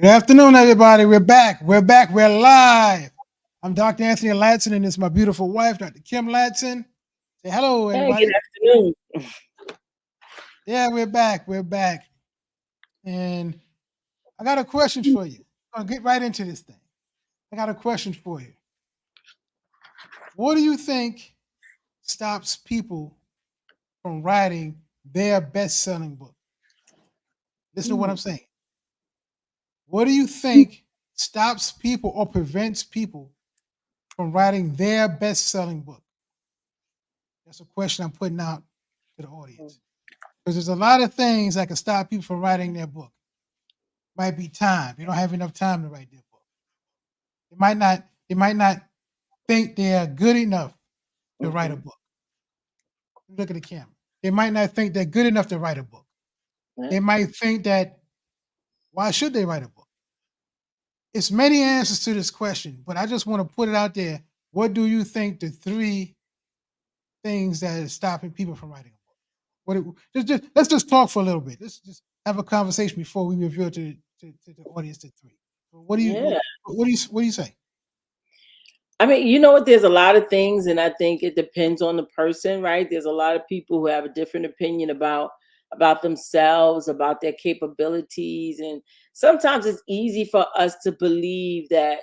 Good afternoon, everybody. We're back. We're back. We're live. I'm Dr. Anthony Latson, and it's my beautiful wife, Dr. Kim Latson. Say hello, Hey, good everybody. afternoon. Yeah, we're back. We're back. And I got a question for you. I'm gonna get right into this thing. I got a question for you. What do you think stops people from writing their best-selling book? Listen to what Hmm. I'm saying. What do you think stops people or prevents people from writing their best-selling book? That's a question I'm putting out to the audience. Because there's a lot of things that can stop people from writing their book. Might be time. They don't have enough time to write their book. They might not think they are good enough to write a Hmm. book. Look at the camera. They might not think they're good enough to write a book. Yeah. They might think that why should they write a book? It's many answers to this question, but I just want to put it out there. What do you think the three things that is stopping people from writing a book? Just let's just talk for a little bit. Let's just have a conversation before we reveal to the audience the three. So Yeah. what do you say? I mean, you know what? There's a lot of things, and I think it depends on the person, right? There's a lot of people who have a different opinion about themselves, about their capabilities, and sometimes it's easy for us to believe that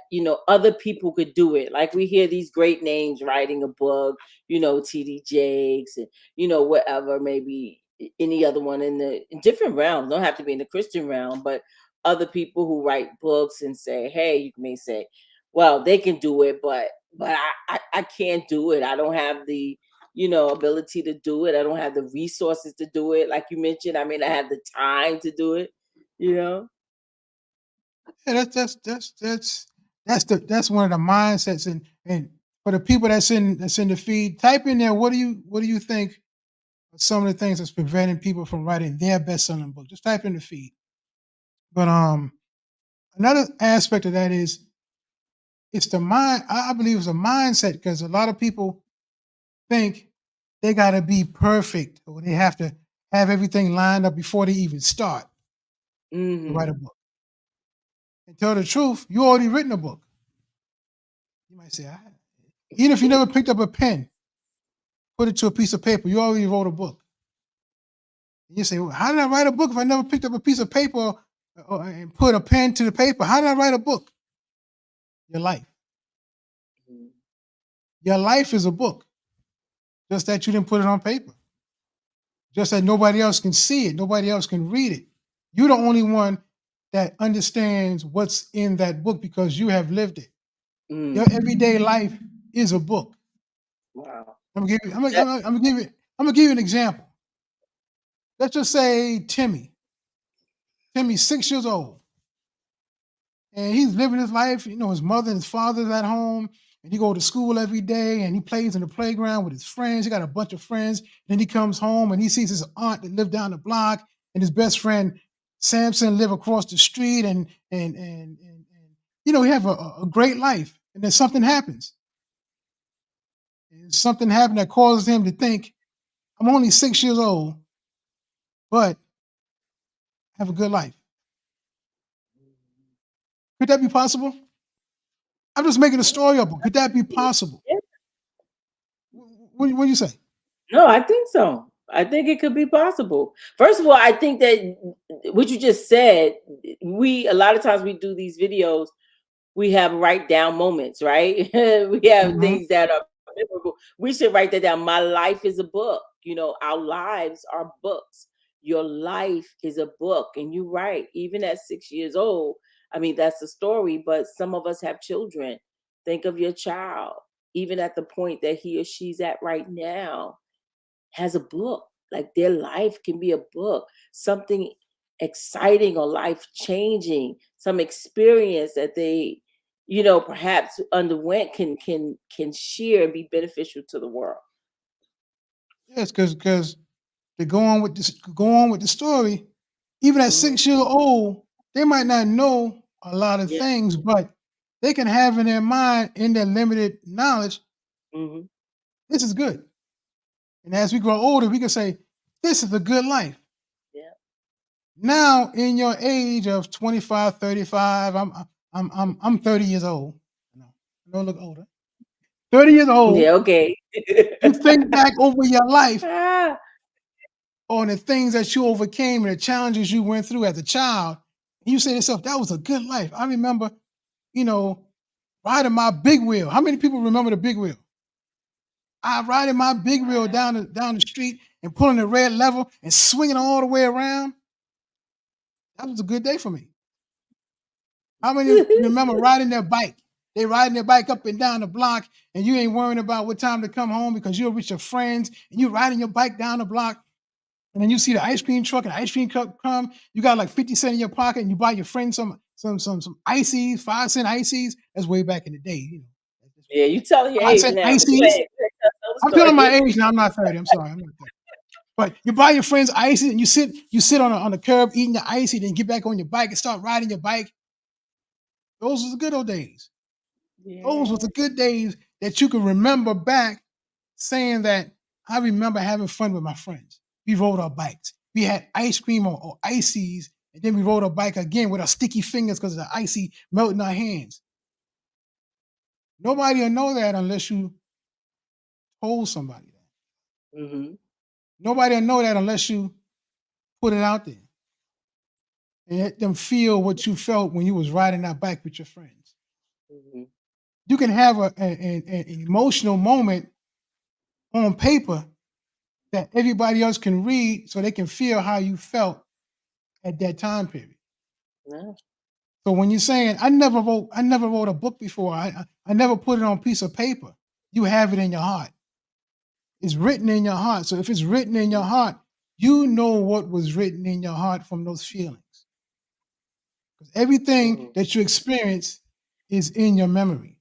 other people could do it. Like we hear these great names writing a book, T.D. Jakes, and whatever, maybe any other one in different realms. Don't have to be in the Christian realm, but other people who write books and say, hey, you may say, well, they can do it, but I can't do it. I don't have the ability to do it. I don't have the resources to do it. Like you mentioned, I mean, I have the time to do it. You know. Yeah, that's one of the mindsets and for the people that's in the feed, type in there what do you think are some of the things that's preventing people from writing their best selling book. Just type in the feed. But another aspect of that is it's the mind. I believe it's a mindset because a lot of people think they got to be perfect or they have to have everything lined up before they even start to write Hmm. a book. And tell the truth, you already written a book. You might say, even if you never picked up a pen, put it to a piece of paper, you already wrote a book. And you say, well, how did I write a book if I never picked up a piece of paper and put a pen to the paper? How did I write a book? Your life. Your life is a book, just that you didn't put it on paper, just that nobody else can see it, nobody else can read it. You're the only one that understands what's in that book because you have lived it. Your Mm. everyday life is a book. Wow. I'm gonna give you, That, I'm gonna give you an example. Let's just say Timmy. Timmy's 6 years old, and he's living his life. You know, his mother and his father's at home, and he go to school every day, and he plays in the playground with his friends. He got a bunch of friends. Then he comes home and he sees his aunt that lived down the block, and his best friend Samson live across the street, and he have a great life. And then something happens. And something happened that causes him to think, I'm only 6 years old, but I have a good life. Could that be possible? I'm just making a story up. But could that be possible? yeah. What do you say? No, I think so. I think it could be possible. First of all, I think that what you just said, we a lot of times we do these videos, we have write down moments, right? We have Mhm. things that are memorable. We should write that down. My life is a book. Our lives are books. Your life is a book. And you're right, even at 6 years old, I mean, that's the story, but some of us have children. Think of your child, even at the point that he or she's at right now has a book. Like their life can be a book, something exciting or life changing, some experience that they, perhaps underwent can share and be beneficial to the world. Yes, because to go on with the story, even at Hmm. 6 years old, they might not know a lot of Yeah. things, but they can have in their mind, in their limited knowledge, Hmm. this is good. And as we grow older, we can say, this is a good life. Yeah. Now, in your age of 25, 35, I'm 30 years old. No, I don't look older. 30 years old. Yeah, okay. You think back over your life Ah. on the things that you overcame and the challenges you went through as a child. And you say to yourself, that was a good life. I remember, you know, riding my big wheel. How many people remember the big wheel? I riding my big wheel down the street and pulling the red lever and swinging all the way around. That was a good day for me. How many remember riding their bike? They riding their bike up and down the block, and you ain't worrying about what time to come home because you're with your friends, and you riding your bike down the block, and then you see the ice cream truck, and the ice cream truck come. You got like 50 cents in your pocket, and you buy your friend some ices, 5 cent ices. That's way back in the day, you know. Yeah, you telling your 5 age cent now, but go ices. ahead. Go ahead, tell I'm the telling my story. age now. I'm not 30. I'm sorry. I'm not 30. But you buy your friends ices, and you sit on the curb eating the icy, then get back on your bike and start riding your bike. Those was the good old days. Those was Yeah. the good days that you can remember back saying that I remember having fun with my friends. We rode our bikes. We had ice cream or ices, and then we rode our bike again with our sticky fingers because of the icy melting our hands. Nobody will know that unless you told somebody that. Mhm. Nobody will know that unless you put it out there and let them feel what you felt when you was riding that bike with your friends. Mhm. You can have an emotional moment on paper that everybody else can read so they can feel how you felt at that time period. Yeah. So when you're saying I never wrote a book before, I never put it on a piece of paper. You have it in your heart. It's written in your heart. So if it's written in your heart, you know what was written in your heart from those feelings. Because everything Mhm. that you experience is in your memory.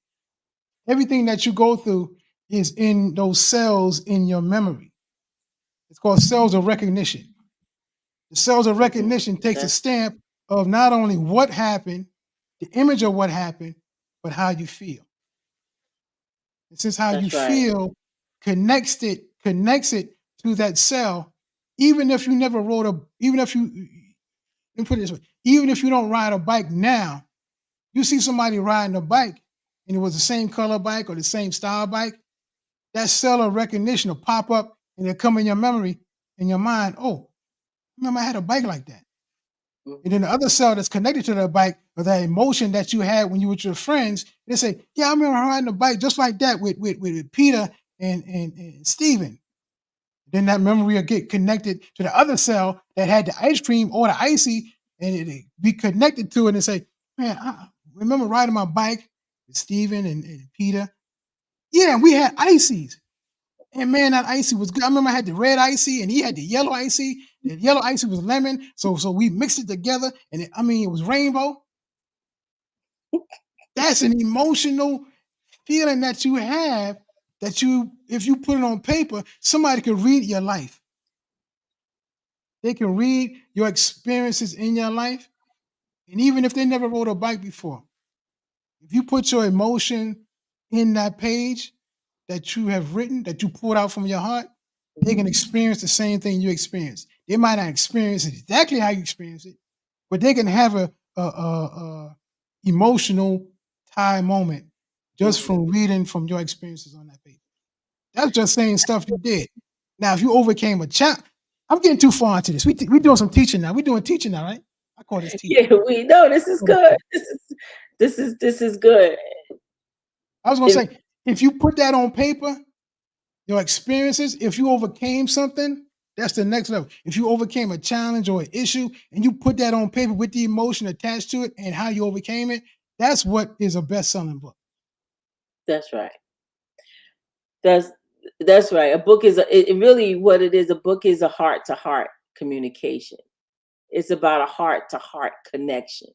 Everything that you go through is in those cells in your memory. It's called cells of recognition. The cells of Mhm. recognition takes a That's stamp of not only what happened, the image of what happened, but how you feel. And since how you that's right. feel connects it to that cell, even if you never rode a, even if you, let me put it this way, even if you don't ride a bike now, you see somebody riding a bike and it was the same color bike or the same style bike, that cell of recognition will pop up and it'll come in your memory, in your mind. Oh, remember I had a bike like that. And then Mhm. the other cell that's connected to the bike or that emotion that you had when you were with your friends, they say, yeah, I remember riding a bike just like that with Peter and Steven. Then that memory will get connected to the other cell that had the ice cream or the icy, and it be connected to it and say, man, I remember riding my bike with Steven and Peter. Yeah, we had ices. And man, that icy was good. I remember I had the red icy and he had the yellow icy. The yellow icy was lemon. So we mixed it together and it was rainbow. That's an emotional feeling that you have that you, if you put it on paper, somebody can read your life. They can read your experiences in your life. And even if they never rode a bike before, if you put your emotion in that page that you have written, that you pulled out from your heart, they can Mhm. experience the same thing you experienced. They might not experience it exactly how you experience it, but they can have a emotional tie moment just Mhm. from reading from your experiences on that paper. That's just saying stuff you did. Now, if you overcame a challenge, I'm getting too far into this. We doing some teaching now. We doing teaching now, right? I call this teaching. Yeah, we know this is good. This is good. I was gonna If say, if you put that on paper, your experiences, if you overcame something, that's the next level. If you overcame a challenge or an issue and you put that on paper with the emotion attached to it and how you overcame it, that's what is a best-selling book. that's right. That's that's right. A book is it really what it is. A book is a heart to heart communication. It's about a heart to heart connection.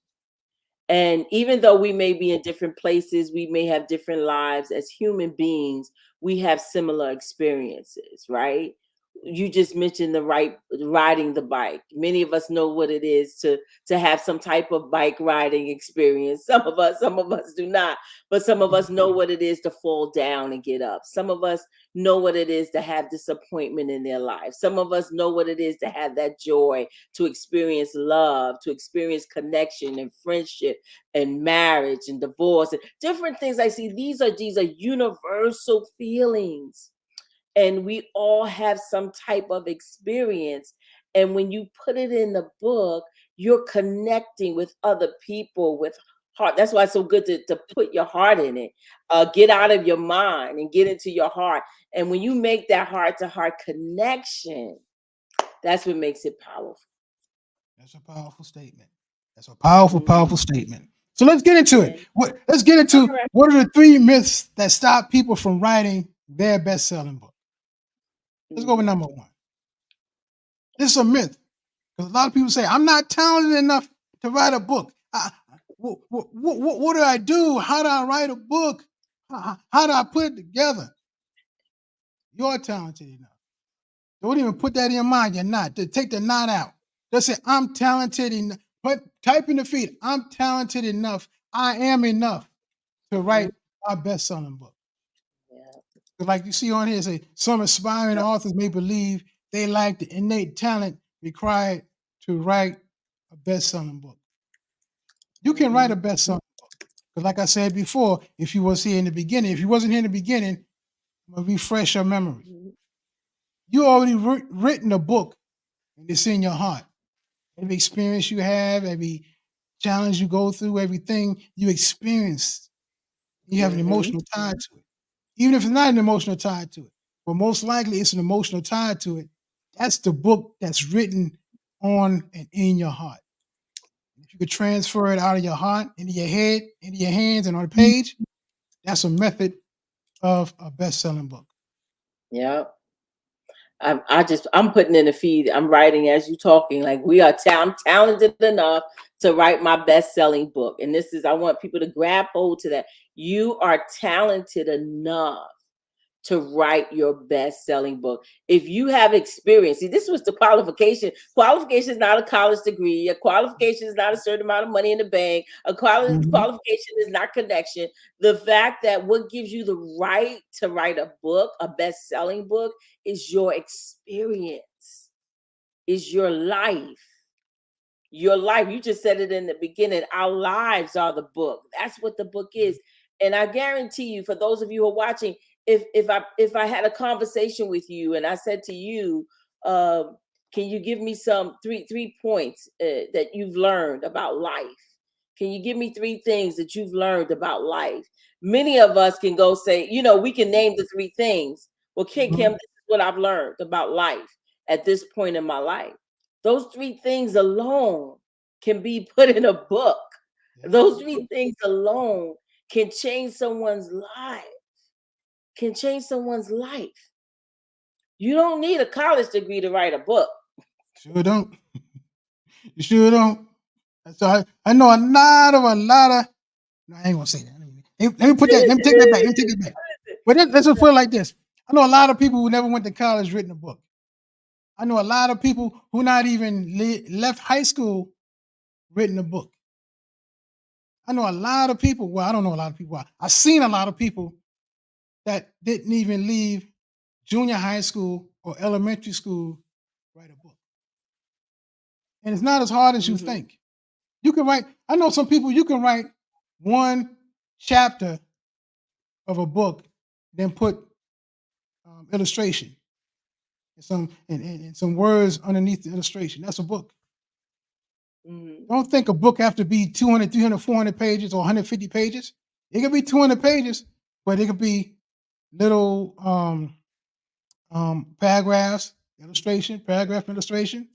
And even though we may be in different places, we may have different lives as human beings, we have similar experiences, right? You just mentioned the right riding the bike. Many of us know what it is to have some type of bike riding experience. Some of us do not, but some of us know what it is to fall down and get up. Some of us know what it is to have disappointment in their life. Some of us know what it is to have that joy, to experience love, to experience connection and friendship and marriage and divorce and different things. I see these are universal feelings, and we all have some type of experience. And when you put it in the book, you're connecting with other people with heart. That's why it's so good to put your heart in it. Get out of your mind and get into your heart. And when you make that heart to heart connection, that's what makes it powerful. That's a powerful statement. That's a powerful, Mhm. powerful statement. So let's get into it. Yeah. Let's get All into right. what are the 3 myths that stop people from writing their best-selling book. Let's go with Mhm. number one. This is a myth because a lot of people say, "I'm not talented enough to write a book. What do I do? How do I write a book? How do I put it together?" You're talented enough. Don't even put that in your mind. You're not. Take the not out. Just say, "I'm talented enough." Type in the feed. "I'm talented enough. I am enough to Mhm. write my best-selling book." Yeah. Like you see on here, say some aspiring Yep. authors may believe they lack the innate talent required to write a best-selling book. You can write a Mhm. best-selling book. Because like I said before, if you was here in the beginning, if you wasn't here in the beginning, I'm gonna refresh your memory. Mhm. You already written a book and it's in your heart. Every experience you have, every challenge you go through, everything you experience, you have an Mhm. emotional tie to it. Even if it's not an emotional tie to it, but most likely it's an emotional tie to it. That's the book that's written on and in your heart. If you could transfer it out of your heart into your head, into your hands, and on a page, that's a method of a best-selling book. Yep. I'm putting in the feed. I'm writing as you talking. Like I'm talented enough to write my best selling book. And this is, I want people to grab hold to that. You are talented enough to write your best selling book. If you have experience, see, this was the qualification. Qualification is not a college degree. A qualification is not a certain amount of money in the bank. A Mhm. qualification is not connection. The fact that what gives you the right to write a book, a best selling book, is your experience, is your life. Your life, you just said it in the beginning. Our lives are the book. That's what the book is. And I guarantee you, for those of you who are watching, if I had a conversation with you and I said to you, um, can you give me some three points that you've learned about life? Can you give me 3 things that you've learned about life? Many of us can go say, we can name the 3 things. Well, Kim, Mhm. this is what I've learned about life at this point in my life. Those 3 things alone can be put in a book. Those Yes. 3 things alone can change someone's life, can change someone's life. You don't need a college degree to write a book. Sure don't. You sure don't. So I know a lot of. No, I ain't gonna say that. Let me put that. Let me take that back. Let me take that back. But let's just put it like this. I know a lot of people who never went to college written a book. I know a lot of people who not even left high school written a book. I know a lot of people. Well, I don't know a lot of people. I've seen a lot of people that didn't even leave junior high school or elementary school write a book. And it's not as hard as you Mhm. think. You can write. I know some people. You can write one chapter of a book, then put illustration and some words underneath the illustration. That's a book. Mhm. Don't think a book have to be 200, 300, 400 pages or 150 pages. It could be 200 pages, but it could be little paragraphs, illustration, paragraph illustration.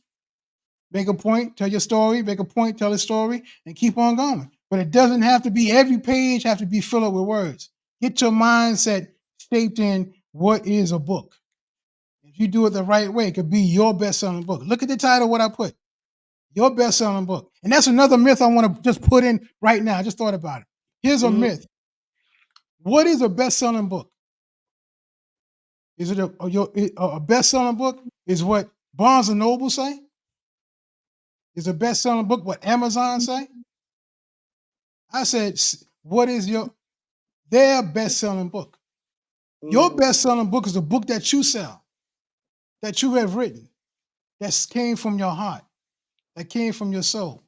Make a point, tell your story, make a point, tell a story, and keep on going. But it doesn't have to be every page have to be filled up with words. Get your mindset shaped in what is a book. If you do it the right way, it could be your best-selling book. Look at the title, what I put. Your best-selling book. And that's another myth I want to just put in right now. I just thought about it. Here's a Mhm. myth. What is a best-selling book? Is it a best-selling book? Is what Barnes and Noble say? Is a best-selling book what Amazon say? I said, what is their best-selling book? Your Mm, best-selling book is a book that you sell, that you have written, that came from your heart, that came from your soul.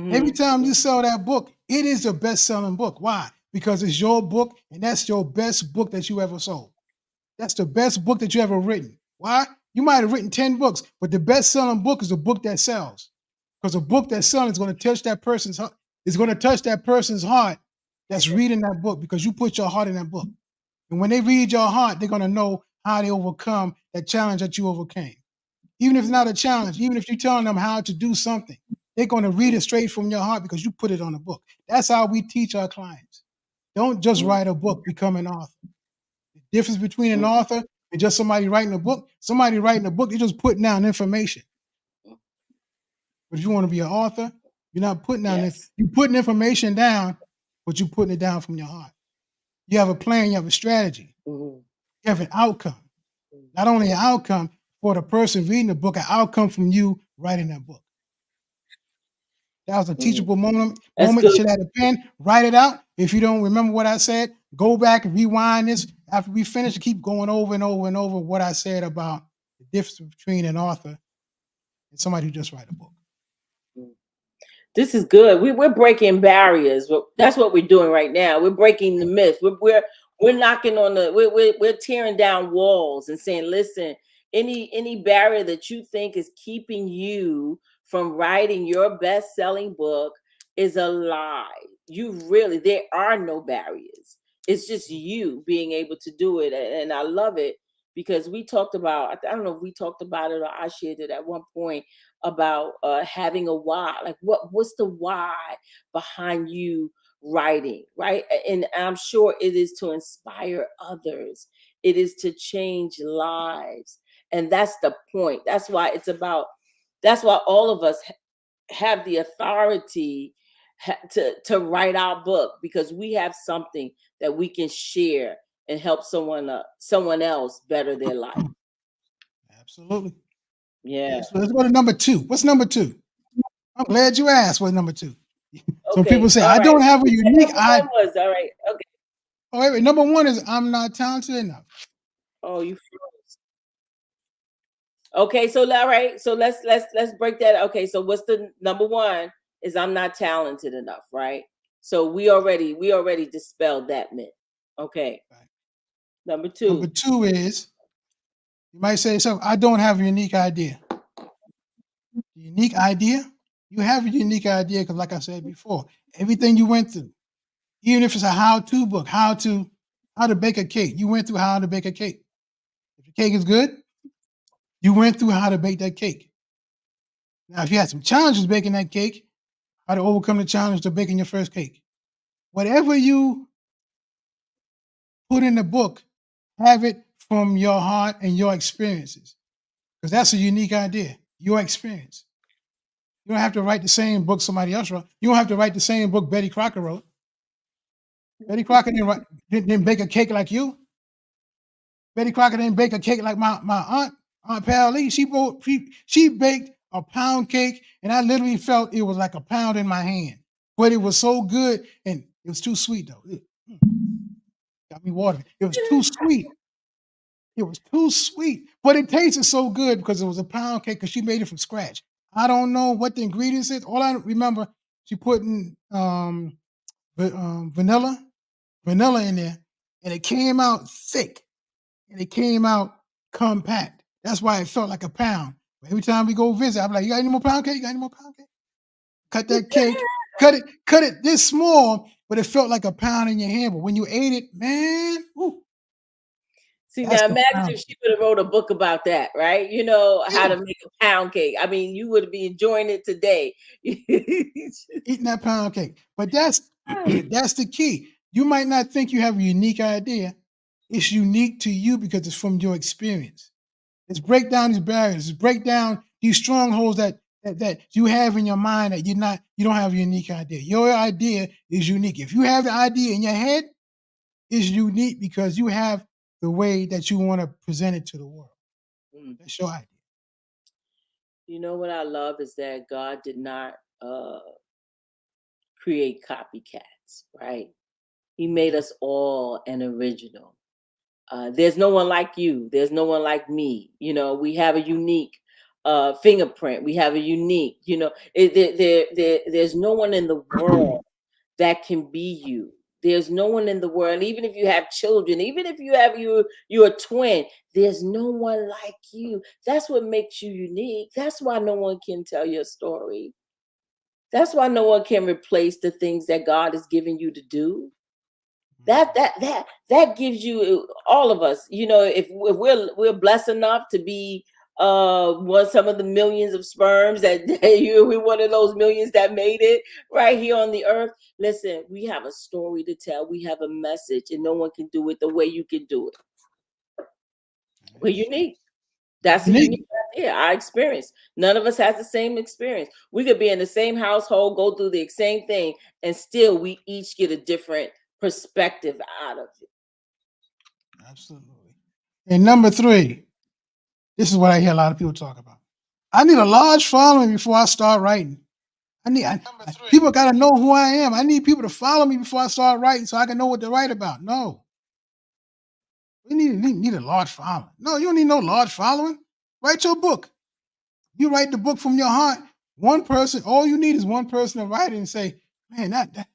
Every mhm, time you sell that book, it is a best-selling book. Why? Because it's your book, and that's your best book that you ever sold. That's the best book that you ever written. Why? You might have written 10 books, but the best-selling book is a book that sells. Because a book that's selling is going to touch that person's heart, is going to touch that person's heart that's reading that book because you put your heart in that book. And when they read your heart, they're going to know how they overcome that challenge that you overcame. Even if it's not a challenge, even if you're telling them how to do something, they're going to read it straight from your heart because you put it on a book. That's how we teach our clients. Don't just mm, write a book, become an author. The difference between an mm, author and just somebody writing a book, somebody writing a book, you're just putting down information. mm. But if you want to be an author, you're not putting down it. Yes. You're putting information down, but you're putting it down from your heart. You have a plan, you have a strategy, Mhm, you have an outcome. mm, Not only an outcome for the person reading the book, an outcome from you writing that book. That was a mhm. teachable moment. That's You good. should have a pen, write it out. If you don't remember what I said, go back and rewind this. After we finish, keep going over and over and over what I said about the difference between an author and somebody who just write a book. Mm. This is good. We're breaking barriers. That's what we're doing right now. We're breaking the myth. We're knocking on the we're tearing down walls and saying, listen, any barrier that you think is keeping you from writing your best-selling book is a lie. You really, there are no barriers. It's just you being able to do it. And I love it because we talked about, I don't know if we talked about it or I shared it at one point about having a why. Like what's the why behind you writing, right? And I'm sure it is to inspire others. It is to change lives. And that's the point. That's why it's about, that's why all of us have the authority to write our book, because we have something that we can share and help someone else better their life. Absolutely. Yeah. Let's go to number two. What's number two? I'm glad you asked what's number two. Some people Okay. say, All I right. don't have a What unique number I. one was? All right. Okay. Oh, wait, wait. Number one is I'm not talented enough. Oh, you froze. Okay, so all right, so let's break that. Okay, so what's the number one is I'm not talented enough, right? So we already dispelled that myth. Okay, Right. number Number two. two is you might say so I don't have a unique idea. Unique idea? You have a unique idea because, like I said before, everything you went through, even if it's a how-to book, how to bake a cake, you went through how to bake a cake. If the cake is good, you went through how to bake that cake. Now, if you had some challenges baking that cake, how to overcome the challenge to baking your first cake. Whatever you put in the book, have it from your heart and your experiences, because that's a unique idea. Your experience. You don't have to write the same book somebody else wrote. You don't have to write the same book Betty Crocker wrote. Betty Crocker didn't bake a cake like you. Betty Crocker didn't bake a cake like my Aunt Pal Lee. She baked a pound cake, and I literally felt it was like a pound in my hand. But it was so good, and it was too sweet though. Got me watering. It was too sweet. It was too sweet, but it tasted so good because it was a pound cake because she made it from scratch. I don't know what the ingredients is. All I remember, she put in vanilla in there, and it came out thick and it came out compact. That's why it felt like a pound. Every time we go visit, I'm like, "You got any more pound cake? You got any more pound cake?" Cut that cake, cut it this small, but it felt like a pound in your hand. But when you ate it, man, ooh, See, that's now the imagine pound if cake. she would have wrote a book about that, right? You know how Yeah. to make a pound cake. I mean, you would be enjoying it today. Eating that pound cake. But that's that's the key. You might not think you have a unique idea. It's unique to you because it's from your experience. Let's break down these barriers. Let's break down these strongholds that you have in your mind that you don't have a unique idea. Your idea is unique. If you have the idea in your head, it's unique because you have the way that you want to present it to the world. Mm. That's your idea. You know what I love is that God did not create copycats, right? He made us all an original. There's no one like you. There's no one like me. We have a unique fingerprint. We have a unique, there's no one in the world that can be you. There's no one in the world, even if you have children, even if you're a twin, there's no one like you. That's what makes you unique. That's why no one can tell your story. That's why no one can replace the things that God has given you to do. That gives you, all of us, if we're blessed enough to be one some of the millions of sperms we're one of those millions that made it right here on the earth. Listen, we have a story to tell. We have a message, and no one can do it the way you can do it. We're unique. That's a Unique. unique idea. Our experience. None of us has the same experience. We could be in the same household, go through the same thing, and still we each get a different perspective out of it. Absolutely. And number 3, this is what I hear a lot of people talk about. I need a large following before I start writing. People got to know who I am. I need people to follow me before I start writing so I can know what to write about. No. You need a large following. No, you don't need no large following. Write your book. You write the book from your heart. One person, all you need is one person to write it and say, man, that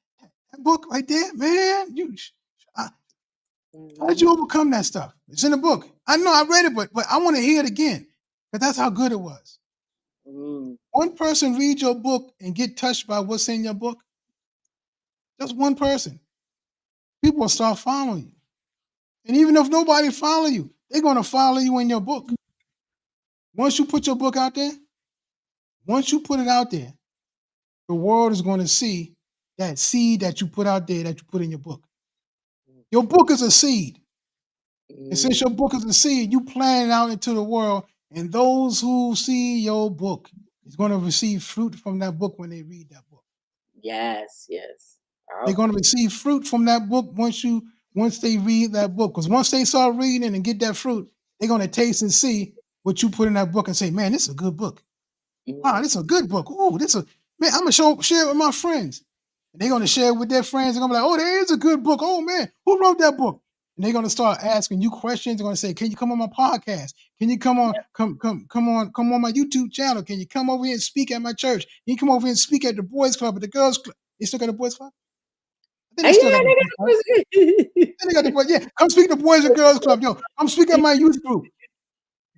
book right there, man, how did you overcome that stuff? It's in the book. I know I read it, but I want to hear it again because that's how good it was. Mm. One person read your book and get touched by what's in your book. Just one person. People will start following you. And even if nobody follow you, they're going to follow you in your book. Once you put your book out there, once you put it out there, the world is going to see that seed that you put out there that you put in your book. Your book is a seed. And since your book is a seed, you plant it out into the world, and those who see your book is going to receive fruit from that book when they read that book. Yes. They're going to receive fruit from that book once they read that book. Because once they start reading and get that fruit, they're going to taste and see what you put in that book and say, man, this is a good book. Wow, this is a good book. Oh, man, I'm gonna share it with my friends. And they're gonna share it with their friends. They're gonna be like, oh, there is a good book. Oh man, who wrote that book? And they're gonna start asking you questions. They're gonna say, can you come on my podcast? Can you come on my YouTube channel? Can you come over here and speak at my church? Can you come over here and speak at the boys' club, at the girls' club? They still got the boys' club? I think they still got the boys' club. They got the boys. Yeah, come speak at the boys and girls' club. Yo, come speak at my youth group.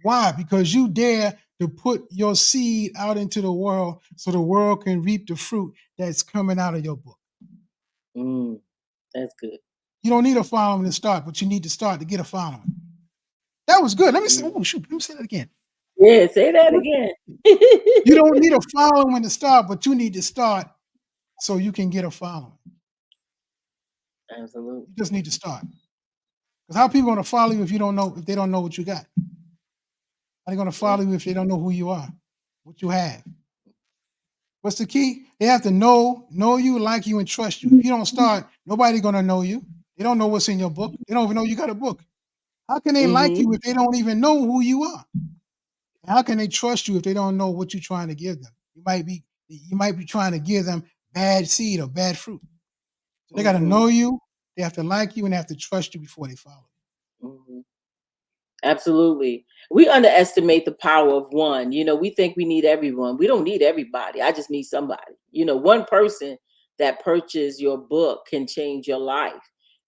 Why? Because you dare to put your seed out into the world so the world can reap the fruit that's coming out of your book. That's good. You don't need a following to start, but you need to start to get a following. That was good. Let me say, let me say that again. Yeah, say that again. You don't need a following to start, but you need to start so you can get a following. Absolutely. You just need to start. Because how are people going to follow you if they don't know what you got? How are they going to follow you if they don't know who you are, what you have? What's the key? They have to know you, like you, and trust you. If you don't start, nobody's going to know you. They don't know what's in your book. They don't even know you got a book. How can they like you if they don't even know who you are? How can they trust you if they don't know what you're trying to give them? You might be trying to give them bad seed or bad fruit. So they got to know you, they have to like you, and they have to trust you before they follow you. Absolutely. We underestimate the power of one. We think we need everyone. We don't need everybody. I just need somebody. One person that purchased your book can change your life.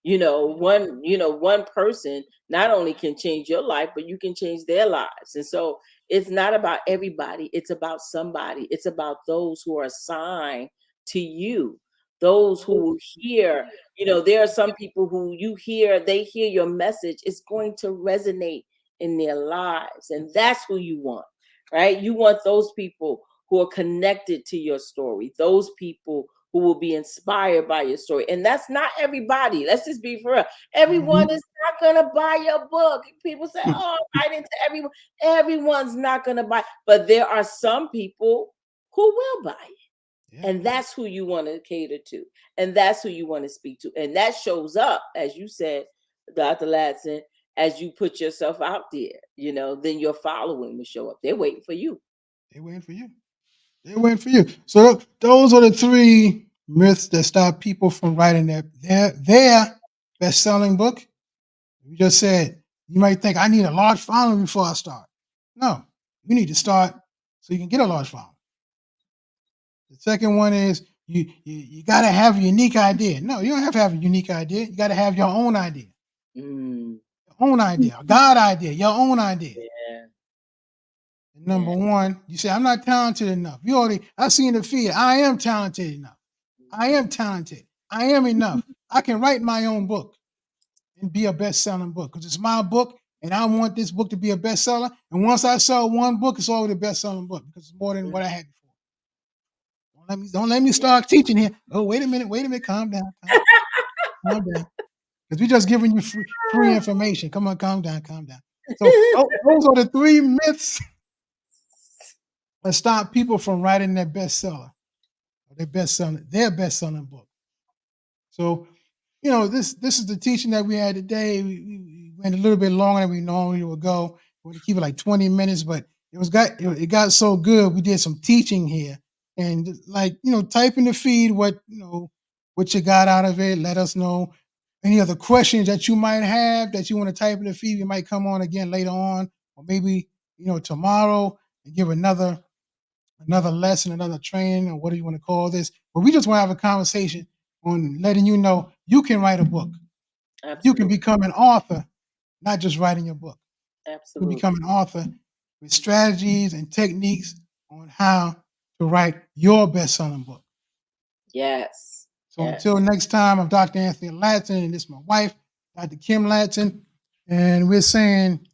One person not only can change your life, but you can change their lives. And so it's not about everybody. It's about somebody. It's about those who are assigned to you. Those who will hear, there are some people who they hear your message, it's going to resonate in their lives. And that's who you want, right? You want those people who are connected to your story, those people who will be inspired by your story. And that's not everybody. Let's just be for real. Everyone is not going to buy your book. People say, oh, I'm writing to everyone. Everyone's not going to buy. But there are some people who will buy it. Yeah. And that's who you want to cater to. And that's who you want to speak to. And that shows up, as you said, Dr. Ladson, as you put yourself out there, then your following will show up. They're waiting for you. They're waiting for you. They're waiting for you. So those are the 3 myths that stop people from writing their best-selling book. You just said, you might think, I need a large following before I start. No, you need to start so you can get a large following. The second one is you got to have a unique idea. No, you don't have to have a unique idea. You got to have your own idea. Mm, Your own idea, a God idea, your own idea. yeah. And number 1, you say, I'm not talented enough. I seen the feed. I am talented enough. I am talented. I am enough. I can write my own book and be a best-selling book because it's my book and I want this book to be a bestseller. And once I sell one book, it's already a best-selling book because it's more than what I had before. Don't let me start teaching here. Oh, wait a minute, calm down. Calm down. Because we're just giving you free information. Come on, calm down. So those are the 3 myths that stop people from writing their bestseller, or their best-selling book. So, this is the teaching that we had today. We went a little bit longer than we normally would go. We're going to keep it like 20 minutes, but it got so good. We did some teaching here, and type in the feed what you got out of it. Let us know any other questions that you might have that you want to type in the feed. We might come on again later on, or maybe tomorrow and give another lesson, another training, or what do you want to call this? But we just want to have a conversation on letting you know you can write a book. Absolutely. You can become an author, not just writing your book. Absolutely. You become an author with strategies and techniques on how to write your best-selling book. Yes. So until next time, I'm Dr. Anthony Latson, and this is my wife, Dr. Kim Latson, and we're saying